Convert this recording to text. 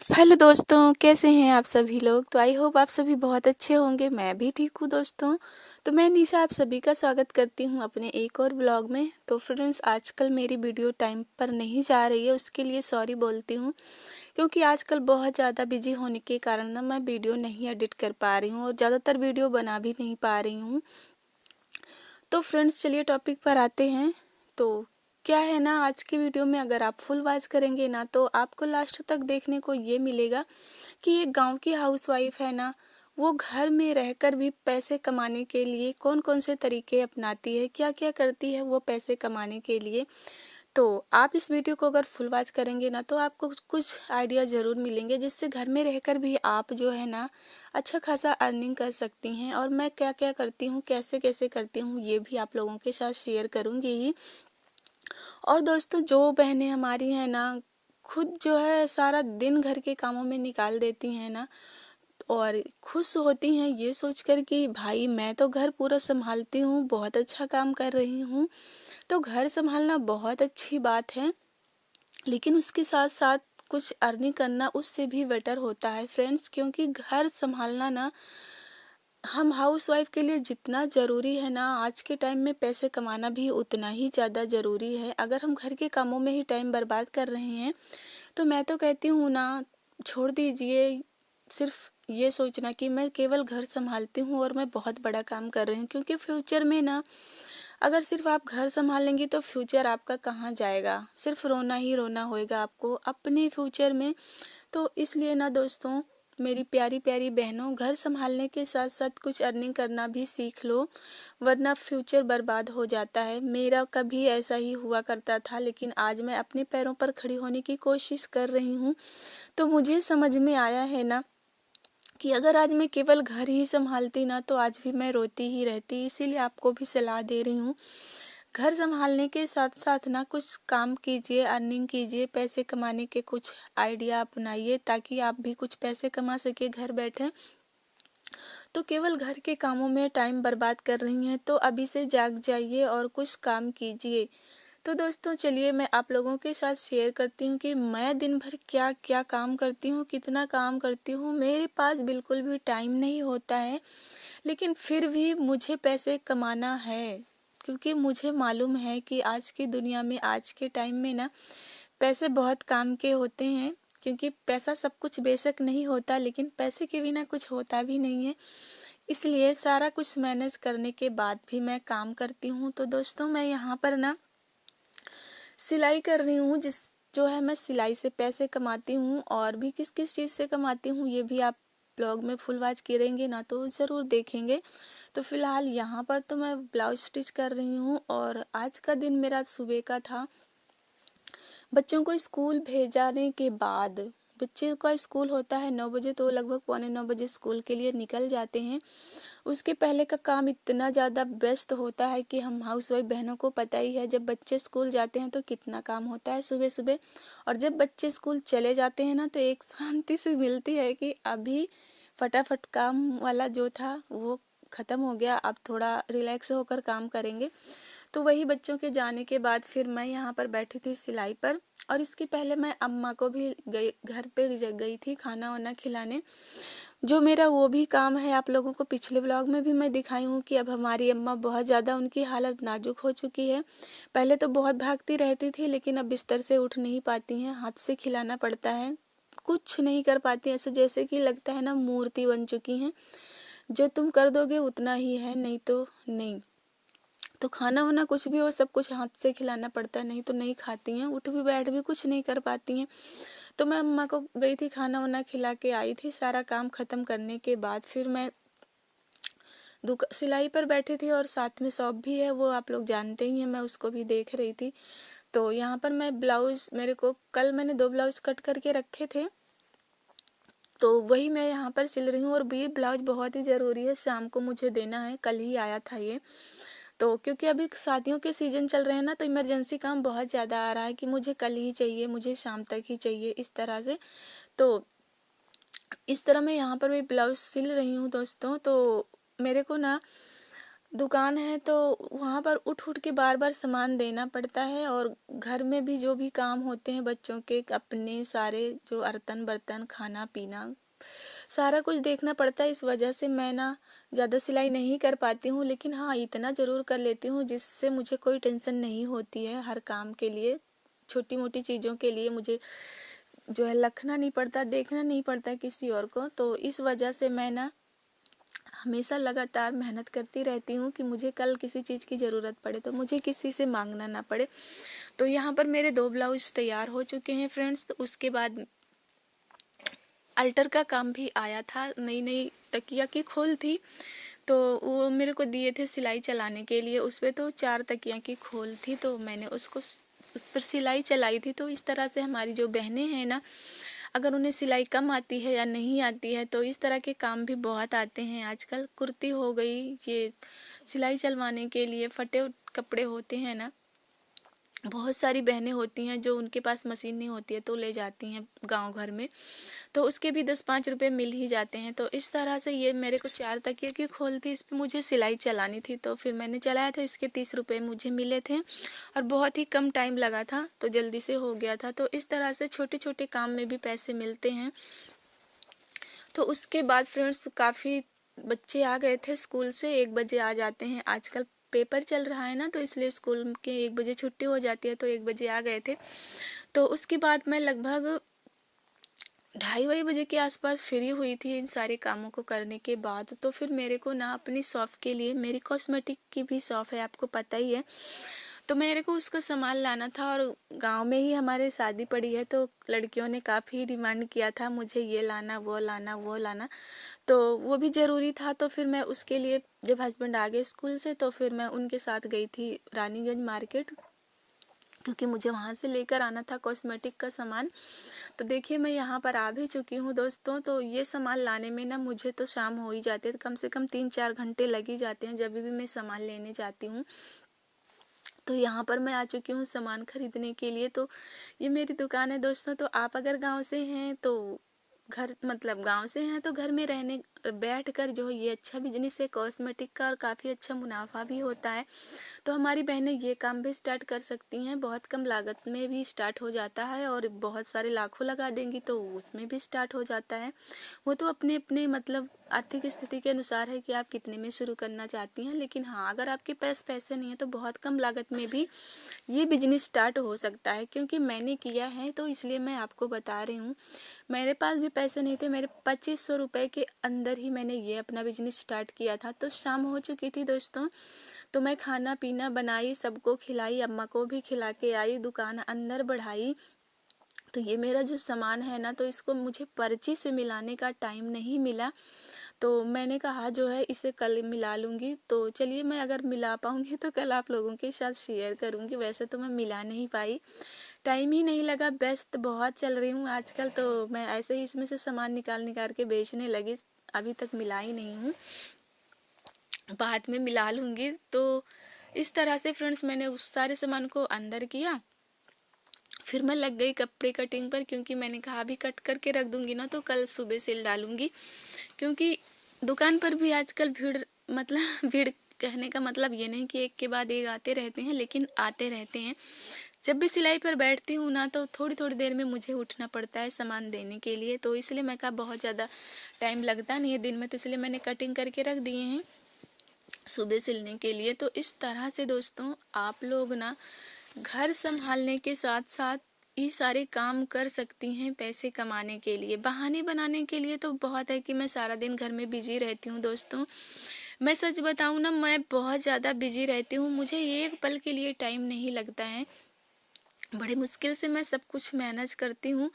Hello दोस्तों, कैसे हैं आप सभी लोग। तो आई होप आप सभी बहुत अच्छे होंगे। मैं भी ठीक हूँ दोस्तों। तो मैं निशा आप सभी का स्वागत करती हूँ अपने एक और ब्लॉग में। तो फ्रेंड्स, आजकल मेरी वीडियो टाइम पर नहीं जा रही है, उसके लिए सॉरी बोलती हूँ, क्योंकि आजकल बहुत ज़्यादा बिजी होने के कारण ना मैं वीडियो नहीं एडिट कर पा रही हूँ और ज़्यादातर वीडियो बना भी नहीं पा रही हूँ। तो फ्रेंड्स, चलिए टॉपिक पर आते हैं। तो क्या है ना, आज की वीडियो में अगर आप फुल वॉच करेंगे ना तो आपको लास्ट तक देखने को ये मिलेगा कि एक गांव की हाउसवाइफ है ना, वो घर में रहकर भी पैसे कमाने के लिए कौन कौन से तरीके अपनाती है, क्या क्या करती है वो पैसे कमाने के लिए। तो आप इस वीडियो को अगर फुल वॉच करेंगे ना तो आपको कुछ आइडिया ज़रूर मिलेंगे, जिससे घर में रहकर भी आप जो है ना अच्छा खासा अर्निंग कर सकती हैं। और मैं क्या क्या करती हूँ, कैसे कैसे करती हूँ, ये भी आप लोगों के साथ शेयर करूँगी ही। और दोस्तों, जो बहनें हमारी हैं ना, खुद जो है सारा दिन घर के कामों में निकाल देती हैं ना, और खुश होती हैं ये सोचकर कि भाई मैं तो घर पूरा संभालती हूँ, बहुत अच्छा काम कर रही हूँ। तो घर संभालना बहुत अच्छी बात है, लेकिन उसके साथ साथ कुछ अर्निंग करना उससे भी बेटर होता है फ्रेंड्स। क्योंकि घर संभालना ना हम हाउसवाइफ के लिए जितना ज़रूरी है ना, आज के टाइम में पैसे कमाना भी उतना ही ज़्यादा ज़रूरी है। अगर हम घर के कामों में ही टाइम बर्बाद कर रहे हैं तो मैं तो कहती हूँ ना, छोड़ दीजिए सिर्फ ये सोचना कि मैं केवल घर संभालती हूँ और मैं बहुत बड़ा काम कर रही हूँ। क्योंकि फ्यूचर में ना, अगर सिर्फ आप घर संभाल लेंगी तो फ्यूचर आपका कहाँ जाएगा, सिर्फ रोना ही रोना होएगा आपको अपने फ्यूचर में। तो इसलिए ना दोस्तों, मेरी प्यारी प्यारी बहनों, घर संभालने के साथ साथ कुछ अर्निंग करना भी सीख लो, वरना फ्यूचर बर्बाद हो जाता है। मेरा कभी ऐसा ही हुआ करता था, लेकिन आज मैं अपने पैरों पर खड़ी होने की कोशिश कर रही हूँ। तो मुझे समझ में आया है ना कि अगर आज मैं केवल घर ही संभालती ना तो आज भी मैं रोती ही रहती। इसीलिए आपको भी सलाह दे रही हूँ, घर संभालने के साथ साथ ना कुछ काम कीजिए, अर्निंग कीजिए, पैसे कमाने के कुछ आइडिया अपनाइए, ताकि आप भी कुछ पैसे कमा सके घर बैठे। तो केवल घर के कामों में टाइम बर्बाद कर रही हैं तो अभी से जाग जाइए और कुछ काम कीजिए। तो दोस्तों, चलिए मैं आप लोगों के साथ शेयर करती हूँ कि मैं दिन भर क्या क्या काम करती हूँ, कितना काम करती हूँ। मेरे पास बिल्कुल भी टाइम नहीं होता है, लेकिन फिर भी मुझे पैसे कमाना है, क्योंकि मुझे मालूम है कि आज की दुनिया में, आज के टाइम में ना, पैसे बहुत काम के होते हैं। क्योंकि पैसा सब कुछ बेशक नहीं होता, लेकिन पैसे के बिना कुछ होता भी नहीं है। इसलिए सारा कुछ मैनेज करने के बाद भी मैं काम करती हूँ। तो दोस्तों, मैं यहाँ पर ना सिलाई कर रही हूँ, जो है मैं सिलाई से पैसे कमाती हूँ। और भी किस किस चीज़ से कमाती हूँ ये भी आप ब्लॉग में फुल वॉच करेंगे ना तो ज़रूर देखेंगे। तो फिलहाल यहाँ पर तो मैं ब्लाउज स्टिच कर रही हूँ, और आज का दिन मेरा सुबह का था। बच्चों को स्कूल भेजाने के बाद, बच्चे का स्कूल होता है 9 बजे, तो लगभग पौने 9 बजे स्कूल के लिए निकल जाते हैं। उसके पहले का काम इतना ज़्यादा व्यस्त होता है कि हम हाउसवाइफ बहनों को पता ही है, जब बच्चे स्कूल जाते हैं तो कितना काम होता है सुबह सुबह। और जब बच्चे स्कूल चले जाते हैं ना तो एक शांति से मिलती है कि अभी फटाफट काम वाला जो था वो ख़त्म हो गया, अब थोड़ा रिलैक्स होकर काम करेंगे। तो वही बच्चों के जाने के बाद फिर मैं यहाँ पर बैठी थी सिलाई पर। और इसके पहले मैं अम्मा को भी घर पे गई थी खाना वाना खिलाने। जो मेरा वो भी काम है, आप लोगों को पिछले व्लॉग में भी मैं दिखाई हूँ कि अब हमारी अम्मा बहुत ज़्यादा, उनकी हालत नाजुक हो चुकी है। पहले तो बहुत भागती रहती थी, लेकिन अब बिस्तर से उठ नहीं पाती हैं, हाथ से खिलाना पड़ता है, कुछ नहीं कर पाती। ऐसे जैसे कि लगता है ना मूर्ति बन चुकी हैं, जो तुम कर दोगे उतना ही है, नहीं तो नहीं। तो खाना वाना कुछ भी हो, सब कुछ हाथ से खिलाना पड़ता है, नहीं तो नहीं खाती हैं, उठ भी बैठ भी कुछ नहीं कर पाती हैं। तो मैं अम्मा को गई थी खाना वाना खिला के आई थी। सारा काम ख़त्म करने के बाद फिर मैं सिलाई पर बैठी थी, और साथ में शॉप भी है, वो आप लोग जानते ही हैं, मैं उसको भी देख रही थी। तो यहाँ पर मैं ब्लाउज़, मेरे को कल मैंने 2 ब्लाउज़ कट करके रखे थे, तो वही मैं यहाँ पर सिल रही हूँ। और ये ब्लाउज बहुत ही ज़रूरी है, शाम को मुझे देना है, कल ही आया था ये। तो क्योंकि अभी शादियों के सीज़न चल रहे हैं ना, तो इमरजेंसी काम बहुत ज़्यादा आ रहा है कि मुझे कल ही चाहिए, मुझे शाम तक ही चाहिए, इस तरह से। तो इस तरह मैं यहाँ पर भी ब्लाउज सिल रही हूँ दोस्तों। तो मेरे को ना दुकान है तो वहाँ पर उठ उठ के बार बार सामान देना पड़ता है, और घर में भी जो भी काम होते हैं बच्चों के, अपने सारे जो अर्तन बर्तन, खाना पीना, सारा कुछ देखना पड़ता है। इस वजह से मैं ना ज़्यादा सिलाई नहीं कर पाती हूँ, लेकिन हाँ इतना ज़रूर कर लेती हूँ जिससे मुझे कोई टेंशन नहीं होती है। हर काम के लिए, छोटी मोटी चीज़ों के लिए मुझे जो है लखना नहीं पड़ता, देखना नहीं पड़ता किसी और को। तो इस वजह से मैं ना हमेशा लगातार मेहनत करती रहती हूँ कि मुझे कल किसी चीज़ की ज़रूरत पड़े तो मुझे किसी से मांगना ना पड़े। तो यहाँ पर मेरे 2 ब्लाउज तैयार हो चुके हैं फ्रेंड्स। तो उसके बाद अल्टर का काम भी आया था, नई नई तकिया की खोल थी, तो वो मेरे को दिए थे सिलाई चलाने के लिए। उस पर तो 4 तकिया की खोल थी, तो मैंने उसको उस पर सिलाई चलाई थी। तो इस तरह से हमारी जो बहनें हैं ना, अगर उन्हें सिलाई कम आती है या नहीं आती है तो इस तरह के काम भी बहुत आते हैं आजकल। कुर्ती हो गई, ये सिलाई चलवाने के लिए फटे कपड़े होते हैं ना, बहुत सारी बहनें होती हैं जो उनके पास मशीन नहीं होती है तो ले जाती हैं गांव घर में, तो उसके भी 10-5 रुपये मिल ही जाते हैं। तो इस तरह से ये मेरे को 4 तकिए की खोल थी, इस पर मुझे सिलाई चलानी थी, तो फिर मैंने चलाया था। इसके 30 रुपये मुझे मिले थे और बहुत ही कम टाइम लगा था, तो जल्दी से हो गया था। तो इस तरह से छोटे छोटे काम में भी पैसे मिलते हैं। तो उसके बाद फ्रेंड्स काफ़ी बच्चे आ गए थे स्कूल से, 1 बजे आ जाते हैं। आजकल पेपर चल रहा है ना, तो इसलिए स्कूल के 1 बजे छुट्टी हो जाती है, तो 1 बजे आ गए थे। तो उसके बाद मैं लगभग 2:30 बजे के आसपास फ्री हुई थी इन सारे कामों को करने के बाद। तो फिर मेरे को ना अपनी शॉप के लिए, मेरी कॉस्मेटिक की भी शॉप है आपको पता ही है, तो मेरे को उसका सामान लाना था। और गांव में ही हमारे शादी पड़ी है, तो लड़कियों ने काफ़ी डिमांड किया था मुझे ये लाना वो लाना वो लाना, तो वो भी ज़रूरी था। तो फिर मैं उसके लिए, जब हस्बैंड आ गए स्कूल से, तो फिर मैं उनके साथ गई थी रानीगंज मार्केट, क्योंकि मुझे वहाँ से लेकर आना था कॉस्मेटिक का सामान। तो देखिए मैं यहाँ पर आ भी चुकी हूँ दोस्तों। तो ये सामान लाने में ना मुझे तो शाम हो ही जाती है, कम से कम 3-4 घंटे लग ही जाते हैं जब भी मैं सामान लेने जाती हूँ। तो यहाँ पर मैं आ चुकी हूँ सामान खरीदने के लिए। तो ये मेरी दुकान है दोस्तों। तो आप अगर गांव से हैं तो घर, मतलब गांव से हैं तो घर में रहने बैठकर जो है ये अच्छा बिजनेस है कॉस्मेटिक का, और काफ़ी अच्छा मुनाफा भी होता है। तो हमारी बहनें ये काम भी स्टार्ट कर सकती हैं, बहुत कम लागत में भी स्टार्ट हो जाता है, और बहुत सारे लाखों लगा देंगी तो उसमें भी स्टार्ट हो जाता है। वो तो अपने अपने मतलब आर्थिक स्थिति के अनुसार है कि आप कितने में शुरू करना चाहती हैं। लेकिन हाँ, अगर आपके पास पैसे नहीं है तो बहुत कम लागत में भी ये बिजनेस स्टार्ट हो सकता है, क्योंकि मैंने किया है तो इसलिए मैं आपको बता रही हूँ। मेरे पास भी पैसे नहीं थे, मेरे 2500 रुपये के अंदर ही मैंने ये अपना बिजनेस स्टार्ट किया था। तो शाम हो चुकी थी दोस्तों, तो मैं खाना पीना बनाई, सबको खिलाई, अम्मा को भी खिला के आई, दुकान अंदर बढ़ाई। तो ये मेरा जो सामान है ना, तो इसको मुझे पर्ची से मिलाने का टाइम नहीं मिला, तो मैंने कहा जो है इसे कल मिला लूँगी। तो चलिए, मैं अगर मिला पाऊँगी तो कल आप लोगों के साथ शेयर करूँगी। वैसे तो मैं मिला नहीं पाई, टाइम ही नहीं लगा, व्यस्त बहुत चल रही हूँ आजकल, तो मैं ऐसे ही इसमें से सामान निकाल निकाल के बेचने लगी, अभी तक मिला ही नहीं हूँ, बाद में मिला लूँगी। तो इस तरह से फ्रेंड्स मैंने उस सारे सामान को अंदर किया। फिर मैं लग गई कपड़े कटिंग पर, क्योंकि मैंने कहा अभी कट करके रख दूँगी ना तो कल सुबह सिल डालूँगी। क्योंकि दुकान पर भी आजकल भीड़, मतलब भीड़ कहने का मतलब ये नहीं कि एक के बाद एक आते रहते हैं, लेकिन आते रहते हैं। जब भी सिलाई पर बैठती हूँ ना तो थोड़ी थोड़ी देर में मुझे उठना पड़ता है सामान देने के लिए, तो इसलिए मैं कहा बहुत ज़्यादा टाइम लगता नहीं है दिन में, तो इसलिए मैंने कटिंग करके रख दिए हैं सुबह सिलने के लिए। तो इस तरह से दोस्तों आप लोग ना घर संभालने के साथ साथ ये सारे काम कर सकती हैं पैसे कमाने के लिए। बहाने बनाने के लिए तो बहुत है कि मैं सारा दिन घर में बिजी रहती हूँ दोस्तों। मैं सच बताऊँ ना, मैं बहुत ज़्यादा बिजी रहती हूँ, मुझे एक पल के लिए टाइम नहीं लगता है, बड़े मुश्किल से मैं सब कुछ मैनेज करती हूँ।